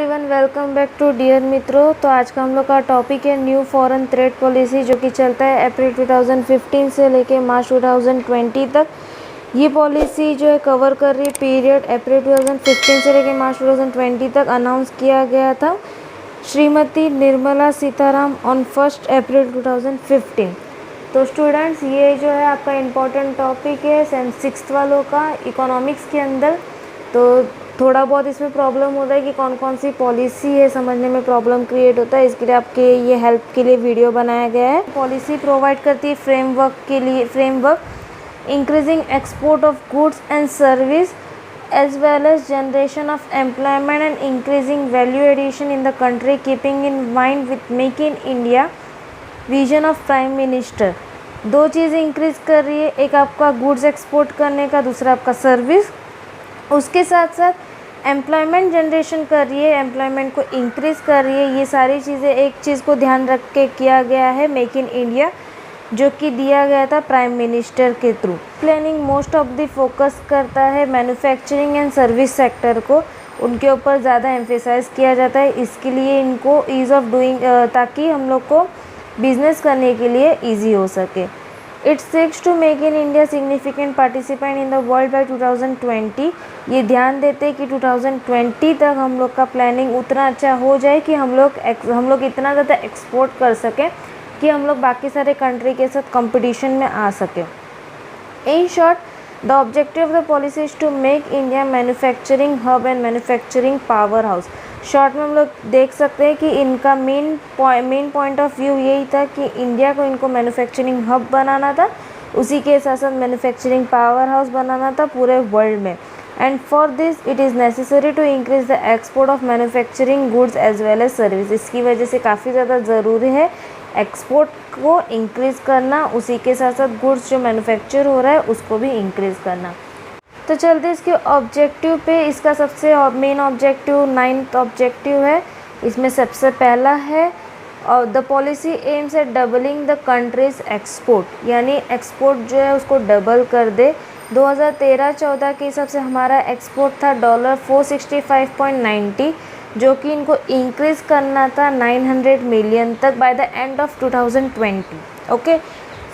Everyone, welcome back to dear मित्रों। तो आज का हम लोग का टॉपिक है न्यू फॉरेन ट्रेड पॉलिसी, जो कि चलता है अप्रैल 2015 से लेके मार्च 2020 तक। ये पॉलिसी जो है कवर कर रही है पीरियड अप्रैल 2015 से लेके मार्च 2020 तक। अनाउंस किया गया था श्रीमती निर्मला सीताराम ऑन 1 अप्रैल 2015। तो स्टूडेंट्स, ये जो है आपका इम्पोर्टेंट टॉपिक है सेम 6th वालों का इकोनॉमिक्स के अंदर। तो थोड़ा बहुत इसमें प्रॉब्लम होता है कि कौन कौन सी पॉलिसी है, समझने में प्रॉब्लम क्रिएट होता है। इसके लिए आपके ये हेल्प के लिए वीडियो बनाया गया है। पॉलिसी प्रोवाइड करती है framework increasing export of goods and service as well as generation of employment and increasing value addition in the country, keeping in mind with make in India vision of prime minister. दो चीज़ increase कर रही है, एक आपका goods export करने का, दूसरा आपका सर्विस। उसके साथ साथ एम्प्लॉयमेंट जनरेशन कर रही है, एम्प्लॉयमेंट को इंक्रीज़ कर रही है। ये सारी चीज़ें एक चीज़ को ध्यान रख के किया गया है, मेक इन इंडिया, जो कि दिया गया था प्राइम मिनिस्टर के through. Planning most of the focus करता है मैन्युफैक्चरिंग एंड सर्विस सेक्टर को, उनके ऊपर ज़्यादा एम्फेसाइज किया जाता है। इसके लिए इनको ईज़ ऑफ डूइंग, ताकि हम लोग को बिजनेस करने के लिए ईजी हो सके। It seeks to make in India significant participant in the world by 2020। ये ध्यान देते हैं कि 2020 तक हम लोग का प्लानिंग उतना अच्छा हो जाए कि हम लोग इतना ज़्यादा एक्सपोर्ट कर सकें कि हम लोग बाकी सारे कंट्री के साथ कंपटीशन में आ सकें। In short, the objective of the policy is to make India manufacturing hub and manufacturing powerhouse. Short में हम लोग देख सकते हैं कि इनका मेन पॉइंट ऑफ व्यू यही था कि इंडिया को इनको मैन्युफैक्चरिंग हब बनाना था, उसी के साथ साथ मैन्युफैक्चरिंग पावर हाउस बनाना था पूरे वर्ल्ड में। And for this it is necessary to increase the export of manufacturing goods as well as service. इसकी वजह से काफ़ी ज़्यादा ज़रूरी है एक्सपोर्ट को इंक्रीज़ करना, उसी के साथ साथ गुड्स जो मैन्युफैक्चर हो रहा है उसको भी इंक्रीज़ करना। तो चलते इसके ऑब्जेक्टिव पे। इसका सबसे मेन ऑब्जेक्टिव 9th ऑब्जेक्टिव है। इसमें सबसे पहला है the policy aims at doubling the countries export, यानी एक्सपोर्ट जो है उसको डबल कर दे। 2013-14 के हिसाब से हमारा एक्सपोर्ट था $465.90, जो कि इनको इंक्रीज़ करना था 900 मिलियन तक by the end of 2020। Okay,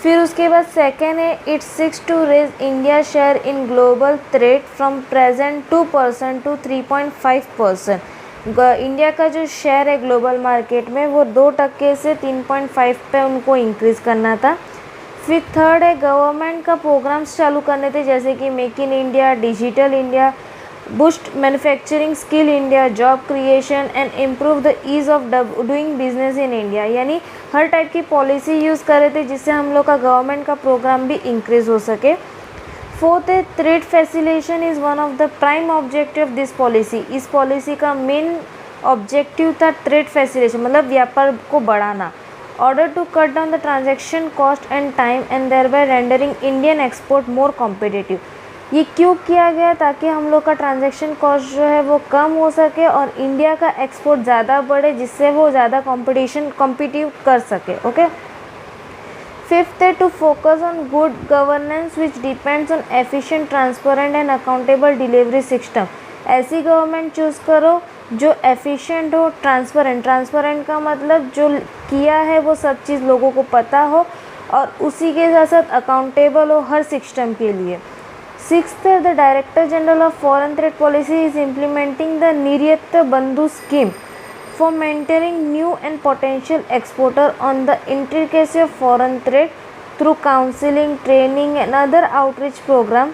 फिर उसके बाद सेकेंड है it seeks to raise India share in global trade from present 2% to 3.5%। India का जो शेयर है ग्लोबल मार्केट में वो 2% से 3.5 पे उनको इंक्रीज़ करना था। फिर थर्ड है गवर्नमेंट का प्रोग्राम्स चालू करने थे, जैसे कि make in India, digital India, boost manufacturing skill India, job creation and improve the ease of doing business in India. यानी हर टाइप की पॉलिसी यूज़ कर रहे थे जिससे हम लोग का गवर्नमेंट का प्रोग्राम भी इंक्रीज़ हो सके। फोर्थ है trade facilitation is one of the prime objective of this policy. इस पॉलिसी का मेन ऑब्जेक्टिव था ट्रेड फैसिलिटेशन, मतलब व्यापार को बढ़ाना। Order to cut down the transaction cost and time and thereby rendering Indian export more competitive. ये क्यों किया गया? ताकि हम लोग का ट्रांजैक्शन कॉस्ट जो है वो कम हो सके और इंडिया का एक्सपोर्ट ज़्यादा बढ़े, जिससे वो ज़्यादा कॉम्पिटिटिव कर सके। Okay, fifth is to focus on good governance which depends on efficient, transparent and accountable delivery system. ऐसी गवर्नमेंट चूज़ करो जो एफिशिएंट हो, ट्रांसपेरेंट का मतलब जो किया है वो सब चीज़ लोगों को पता हो, और उसी के साथ साथ अकाउंटेबल हो हर सिस्टम के लिए। Sixth, the Director General of Foreign Trade Policy is implementing the Niryat Bandhu scheme for mentoring new and potential exporter on the intricacy of foreign trade through counseling, training and other outreach program.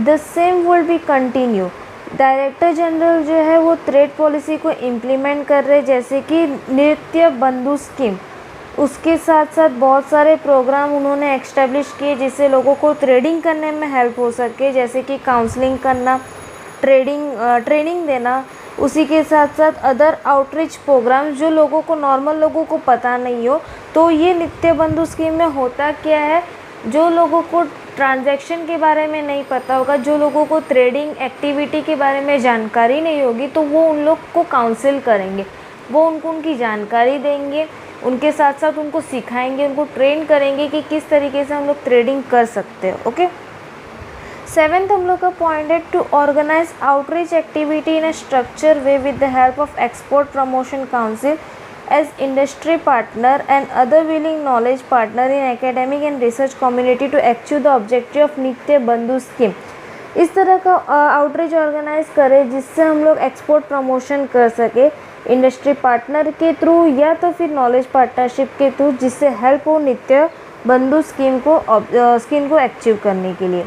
The same will be continue. Director general जो है वो trade policy को implement कर रहे, जैसे कि नित्य Bandhu scheme, उसके साथ साथ बहुत सारे प्रोग्राम उन्होंने एक्स्टेब्लिश किए जिससे लोगों को ट्रेडिंग करने में हेल्प हो सके, जैसे कि काउंसलिंग करना, ट्रेनिंग देना। उसी के साथ साथ अदर आउटरीच प्रोग्राम जो लोगों को, नॉर्मल लोगों को पता नहीं हो। तो ये नित्य बंधु स्कीम में होता क्या है, जो लोगों को ट्रांजैक्शन के बारे में नहीं पता होगा, जो लोगों को ट्रेडिंग एक्टिविटी के बारे में जानकारी नहीं होगी, तो वो उन लोग को काउंसिल करेंगे, वो उनकी जानकारी देंगे, उनके साथ साथ उनको सिखाएंगे, उनको ट्रेन करेंगे कि किस तरीके से हम लोग ट्रेडिंग कर सकते हैं। ओके, सेवेंथ हम लोग का पॉइंट है to organise outreach activity in a structure way with the help of export promotion council as industry partner and other willing knowledge partner in academic and research community to achieve the objective of Niryat Bandhu scheme. इस तरह का outreach organise करें जिससे हम लोग export promotion कर सके industry partner के थ्रू या तो फिर नॉलेज पार्टनरशिप के थ्रू, जिससे हेल्प हो नित्य बंधु स्कीम को अचीव करने के लिए।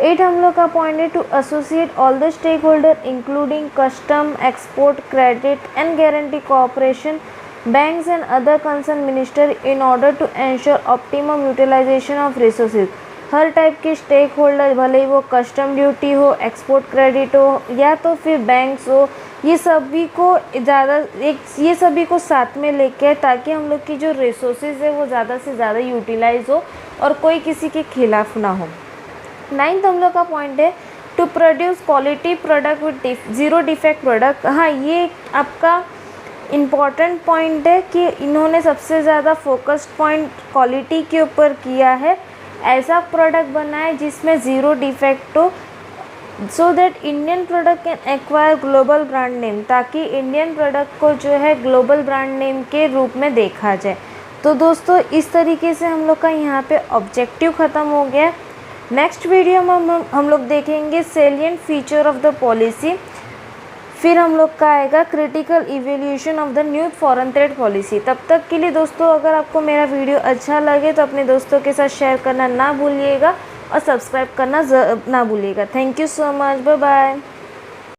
8 हम लोग का पॉइंट है to associate all the stakeholder including custom, export, credit and guarantee cooperation, banks and other concern minister in order to ensure optimum utilisation of resources. हर टाइप के स्टेक होल्डर, भले ही वो कस्टम ड्यूटी हो, export credit हो या तो फिर बैंक्स हो, ये सभी को साथ में लेके, ताकि हम लोग की जो रिसोर्सेज है वो ज़्यादा से ज़्यादा यूटिलाइज हो और कोई किसी के खिलाफ ना हो। 9th हम लोग का पॉइंट है to produce quality product with zero defect product. हाँ, ये आपका इम्पॉर्टेंट पॉइंट है कि इन्होंने सबसे ज़्यादा फोकस्ड पॉइंट क्वालिटी के ऊपर किया है। ऐसा प्रोडक्ट बनाए जिसमें ज़ीरो डिफेक्ट हो, so that Indian product can acquire global brand name, ताकि इंडियन प्रोडक्ट को जो है ग्लोबल ब्रांड नेम के रूप में देखा जाए। तो दोस्तों, इस तरीके से हम लोग का यहाँ पे ऑब्जेक्टिव ख़त्म हो गया। नेक्स्ट वीडियो में हम लोग देखेंगे salient feature of the policy, फिर हम लोग का आएगा critical evaluation of the new foreign trade policy. तब तक के लिए दोस्तों, अगर आपको मेरा वीडियो अच्छा लगे तो अपने दोस्तों के साथ शेयर करना ना भूलिएगा और सब्सक्राइब करना ना भूलिएगा। Thank you so much, bye bye.